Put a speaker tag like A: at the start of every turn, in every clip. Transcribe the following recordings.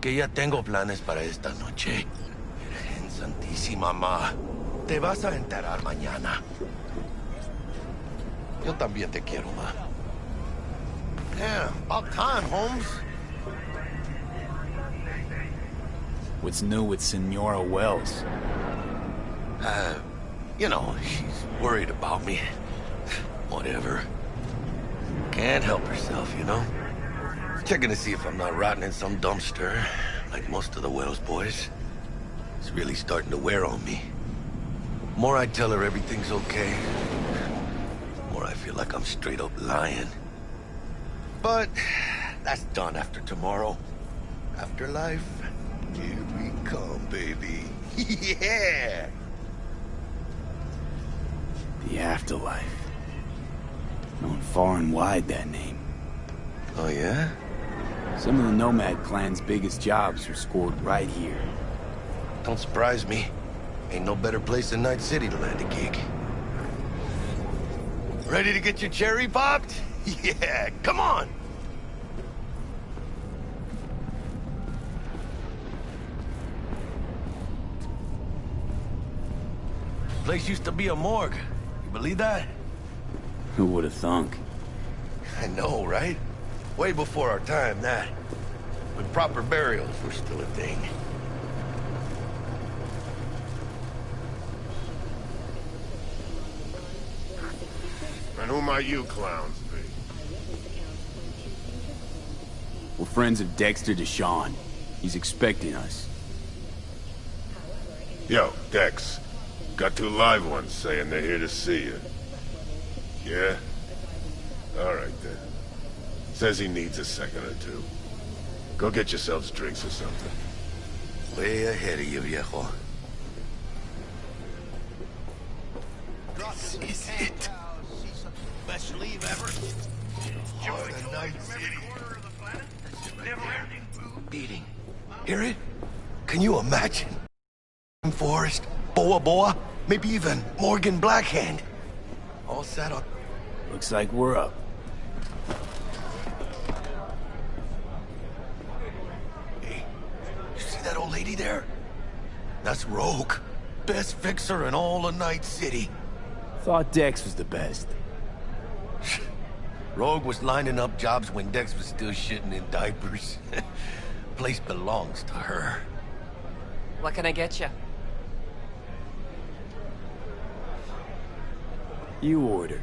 A: que ya tengo planes para esta noche. Virgen Santísima, ma. Te vas a enterar mañana. Yo también te quiero, ma. Yeah, about time, Holmes.
B: What's new with Senora Wells?
A: You know, she's worried about me. Whatever. Can't help herself, you know? Checking to see if I'm not rotting in some dumpster, like most of the Wells boys. It's really starting to wear on me. The more I tell her everything's okay, the more I feel like I'm straight up lying. But that's done after tomorrow. Afterlife, here we come, baby. Yeah!
B: The afterlife. Known far and wide, that name.
A: Oh, yeah?
B: Some of the Nomad clan's biggest jobs were scored right here.
A: Don't surprise me. Ain't no better place than Night City to land a gig. Ready to get your cherry popped? Yeah, come on! Place used to be a morgue. You believe that?
B: Who would have thunk?
A: I know, right? Way before our time, that. When proper burials were still a thing.
C: And who might you clowns be?
B: We're friends of Dexter Deshawn. He's expecting us.
C: Yo, Dex. Got two live ones saying they're here to see you. Yeah? Alright then. Says he needs a second or two. Go get yourselves drinks or something.
A: Way ahead of you, viejo. This is it.
D: Best leave ever.
A: Heart of Night City. Beating. Hear it? Can you imagine? Forrest, Boa Boa, maybe even Morgan Blackhand. All set up.
B: Looks like we're up.
A: Hey, you see that old lady there? That's Rogue. Best fixer in all of Night City.
B: Thought Dex was the best.
A: Rogue was lining up jobs when Dex was still shitting in diapers. Place belongs to her.
E: What can I get you?
B: You order.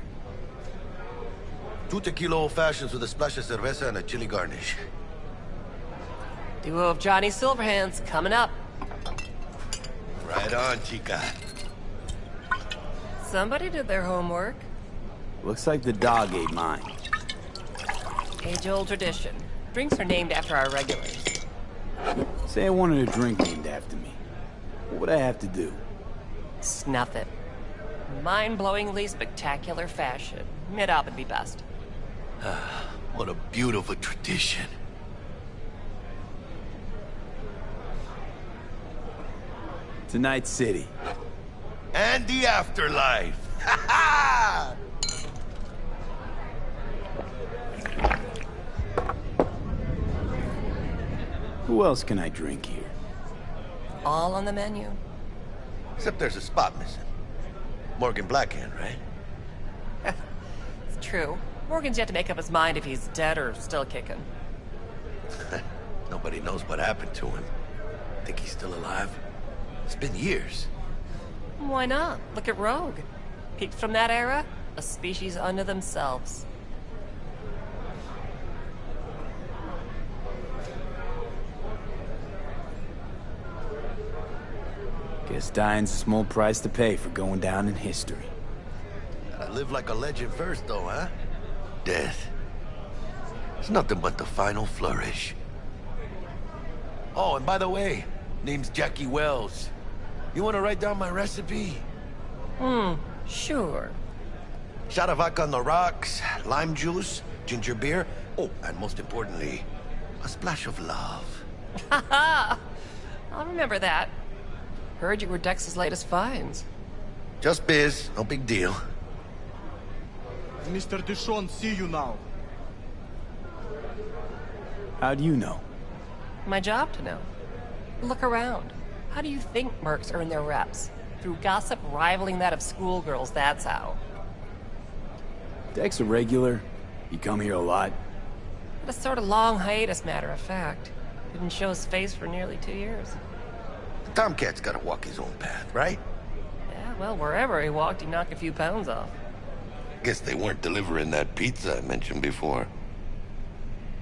A: 2 tequila old-fashions with a splash of cerveza and a chili garnish.
E: Duo of Johnny Silverhands coming up.
A: Right on, chica.
E: Somebody did their homework.
B: Looks like the dog ate mine.
E: Age-old tradition. Drinks are named after our regulars.
B: Say I wanted a drink named after me. What would I have to do?
E: Snuff it. Mind-blowingly spectacular fashion. Mid-op would be best.
A: What a beautiful tradition.
B: Tonight City.
A: And the afterlife. Ha ha!
B: Who else can I drink here?
E: All on the menu.
A: Except there's a spot missing. Morgan Blackhand, right?
E: It's true. Morgan's yet to make up his mind if he's dead or still kicking.
A: Nobody knows what happened to him. Think he's still alive? It's been years.
E: Why not? Look at Rogue. Peaked from that era, a species unto themselves.
B: Guess dying's a small price to pay for going down in history.
A: Gotta live like a legend first, though, huh? Death. It's nothing but the final flourish. Oh, and by the way, name's Jackie Wells. You wanna write down my recipe?
E: Sure.
A: Shot of vodka on the rocks, lime juice, ginger beer. Oh, and most importantly, a splash of love.
E: Haha! I'll remember that. Heard you were Dex's latest finds.
A: Just biz, no big deal.
D: Mr. Deshawn, see you now.
B: How do you know?
E: My job to know. Look around. How do you think mercs earn their reps? Through gossip rivaling that of schoolgirls, that's how.
B: Dex a regular? You come here a lot?
E: Had a sort of long hiatus, matter of fact. Didn't show his face for nearly 2 years.
A: The Tomcat's gotta walk his own path, right?
E: Yeah, well, wherever he walked, he knocked a few pounds off.
A: Guess they weren't delivering that pizza I mentioned before.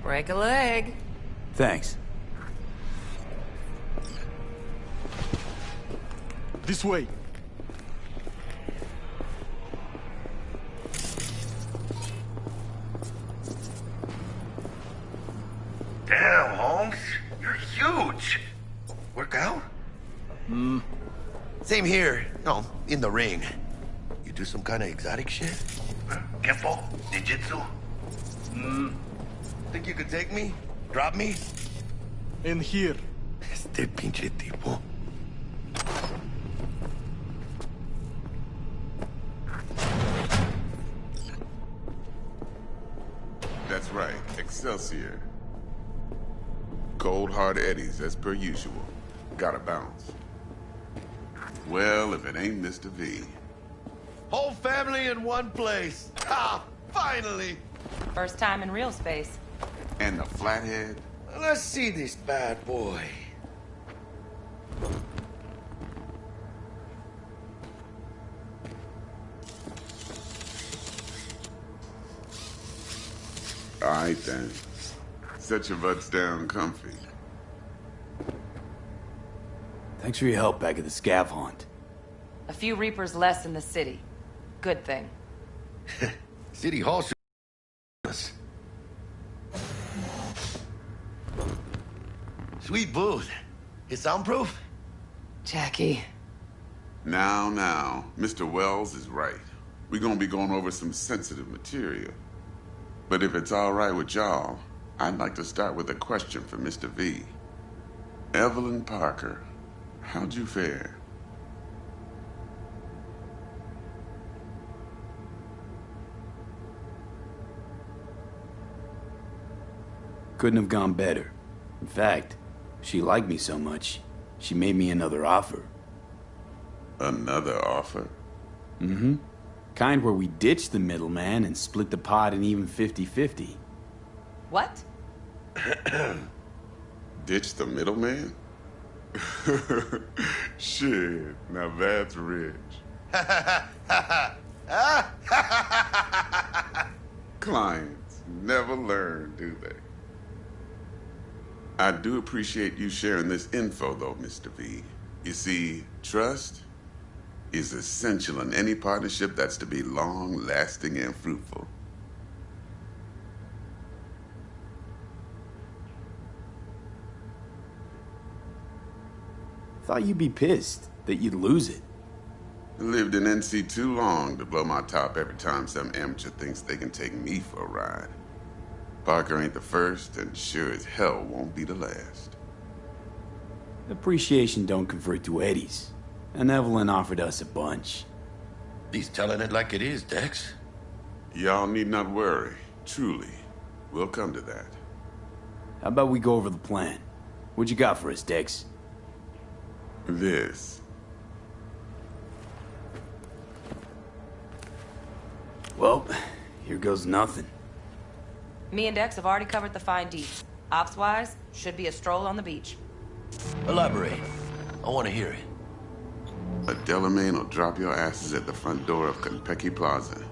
E: Break a leg.
B: Thanks.
F: This way.
A: Damn, Holmes. You're huge. Work out? Same here. No, in the ring. You do some kind of exotic shit? Kempo? Ninjutsu? Think you could take me? Drop me?
F: In here.
A: Este pinche tipo.
G: That's right, Excelsior. Cold hard eddies, as per usual. Gotta bounce. Well, if it ain't Mr. V.
A: Whole family in one place. Ah, finally.
H: First time in real space.
G: And the flathead?
A: Let's see this bad boy.
G: All right, then. Set your butts down comfy.
B: Thanks for your help back at the scav haunt.
H: A few Reapers less in the city. Good thing.
A: City Hall should us. Sweet booth. It's soundproof?
H: Jackie.
G: Now, Mr. Wells is right. We're gonna be going over some sensitive material. But if it's all right with y'all, I'd like to start with a question for Mr. V. Evelyn Parker, how'd you fare?
B: Couldn't have gone better. In fact, she liked me so much, she made me another offer.
G: Another offer?
B: Mm-hmm. Kind where we ditch the middleman and split the pot in even 50-50.
H: What?
G: Ditch the middleman? Shit, now that's rich. Clients never learn, do they? I do appreciate you sharing this info, though, Mr. V. You see, trust is essential in any partnership that's to be long-lasting and fruitful.
B: Thought you'd be pissed that you'd lose it.
G: I lived in NC too long to blow my top every time some amateur thinks they can take me for a ride. Parker ain't the first, and sure as hell won't be the last.
B: Appreciation don't convert to eddies, and Evelyn offered us a bunch.
A: He's telling it like it is, Dex.
G: Y'all need not worry. Truly. We'll come to that.
B: How about we go over the plan? What you got for us, Dex?
G: This.
B: Well, here goes nothing.
H: Me and Dex have already covered the fine deets. Ops-wise, should be a stroll on the beach.
A: Elaborate. I want to hear it.
G: A Delamain will drop your asses at the front door of Konpeki Plaza.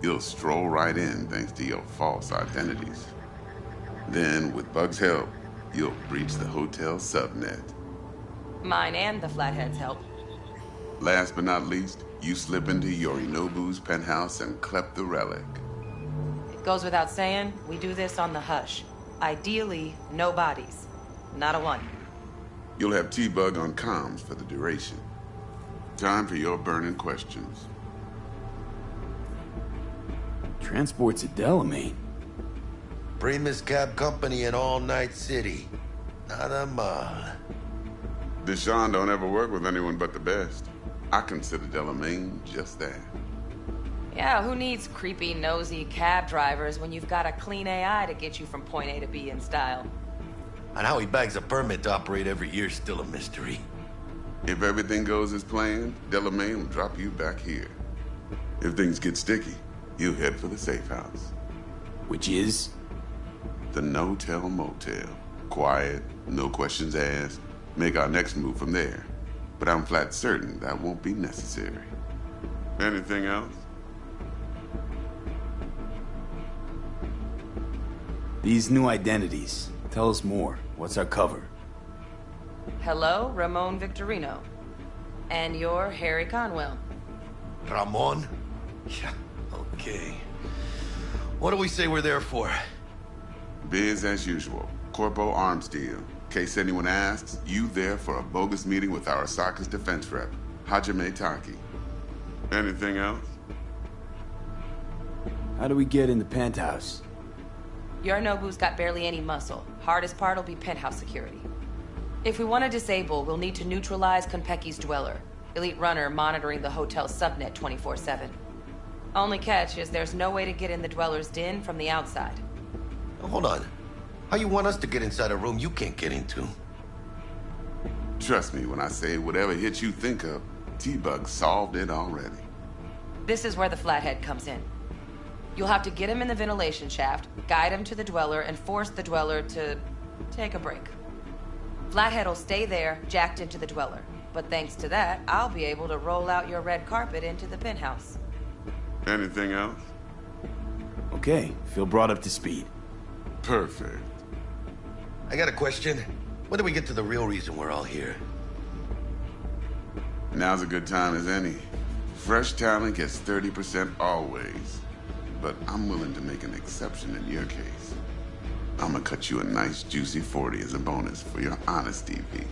G: You'll stroll right in thanks to your false identities. Then, with Bug's help, you'll breach the hotel subnet.
H: Mine and the Flathead's help.
G: Last but not least, you slip into Yorinobu's penthouse and clep the relic.
H: It goes without saying, we do this on the hush. Ideally, no bodies. Not a one.
G: You'll have T-Bug on comms for the duration. Time for your burning questions.
B: Transport's a Delamain.
A: Primus Cab Company in All Night City. Nada mal.
G: Deshaun don't ever work with anyone but the best. I consider Delamain just that.
H: Yeah, who needs creepy, nosy cab drivers when you've got a clean AI to get you from point A to B in style?
A: And how he bags a permit to operate every year is still a mystery.
G: If everything goes as planned, Delamain will drop you back here. If things get sticky, you'll head for the safe house.
B: Which is?
G: The no-tell motel. Quiet, no questions asked. Make our next move from there. But I'm flat certain that won't be necessary. Anything else?
B: These new identities. Tell us more. What's our cover?
H: Hello, Ramon Victorino. And you're Harry Conwell.
A: Ramon? Yeah, okay. What do we say we're there for?
G: Biz as usual. Corpo arms deal. In case anyone asks, you there for a bogus meeting with Arasaka's defense rep, Hajime Taki. Anything else?
B: How do we get in the penthouse?
H: Yorinobu's got barely any muscle. Hardest part will be penthouse security. If we want to disable, we'll need to neutralize Konpeki's dweller. Elite runner monitoring the hotel's subnet 24/7. Only catch is there's no way to get in the dweller's den from the outside.
A: Hold on. How you want us to get inside a room you can't get into?
G: Trust me when I say whatever hit you think of, T-Bug solved it already.
H: This is where the flathead comes in. You'll have to get him in the ventilation shaft, guide him to the dweller, and force the dweller to take a break. Flathead will stay there, jacked into the dweller. But thanks to that, I'll be able to roll out your red carpet into the penthouse.
G: Anything else?
B: Okay, feel brought up to speed.
G: Perfect.
A: I got a question. When do we get to the real reason we're all here?
G: Now's a good time as any. Fresh talent gets 30% always. But I'm willing to make an exception in your case. I'm gonna cut you a nice juicy 40 as a bonus for your honesty, V.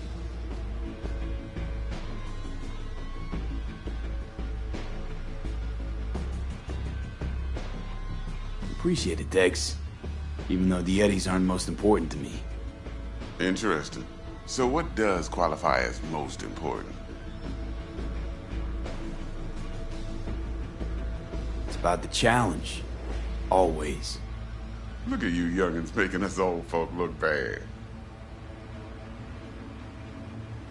B: Appreciate it, Dex. Even though the Eddies aren't most important to me.
G: Interesting. So what does qualify as most important?
B: It's about the challenge. Always.
G: Look at you youngins making us old folk look bad.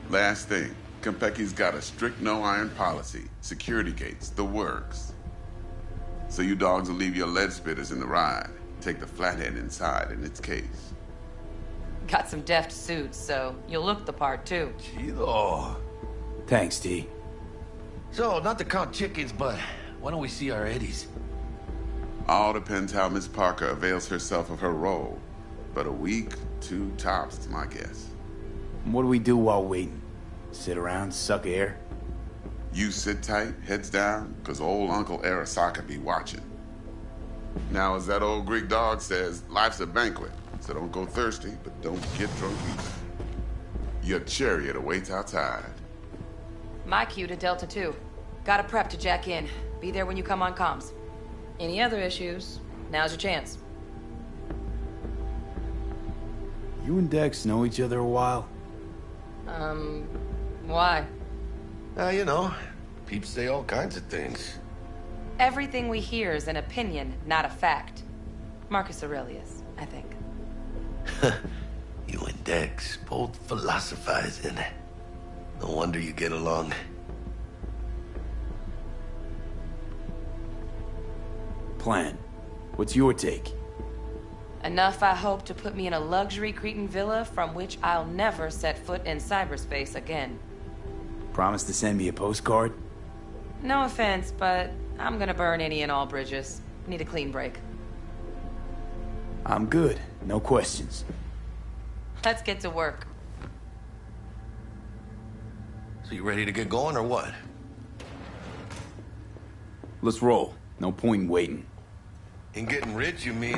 G: Last thing, Konpeki's got a strict no-iron policy. Security gates, the works. So you dogs will leave your lead spitters in the ride. Take the flathead inside in its case.
H: Got some deft suits, so you'll look the part too.
A: Chido.
B: Thanks, T.
A: So, not to count chickens, but why don't we see our Eddies?
G: All depends how Miss Parker avails herself of her role. But a week, 2 tops is my guess.
B: And what do we do while waiting? Sit around, suck air?
G: You sit tight, heads down, because old Uncle Arasaka be watching. Now, as that old Greek dog says, life's a banquet, so don't go thirsty, but don't get drunk either. Your chariot awaits outside.
H: My cue to Delta 2. Gotta prep to jack in. Be there when you come on comms. Any other issues, now's your chance.
B: You and Dex know each other a while?
H: Why?
A: You know, peeps say all kinds of things.
H: Everything we hear is an opinion, not a fact. Marcus Aurelius, I think.
A: You and Dex both philosophizing. No wonder you get along.
B: Plan. What's your take?
H: Enough, I hope, to put me in a luxury Cretan villa from which I'll never set foot in cyberspace again.
B: Promise to send me a postcard?
H: No offense, but I'm gonna burn any and all bridges. Need a clean break.
B: I'm good. No questions.
H: Let's get to work.
A: So you ready to get going or what?
B: Let's roll. No point in waiting.
A: In getting rich, you mean?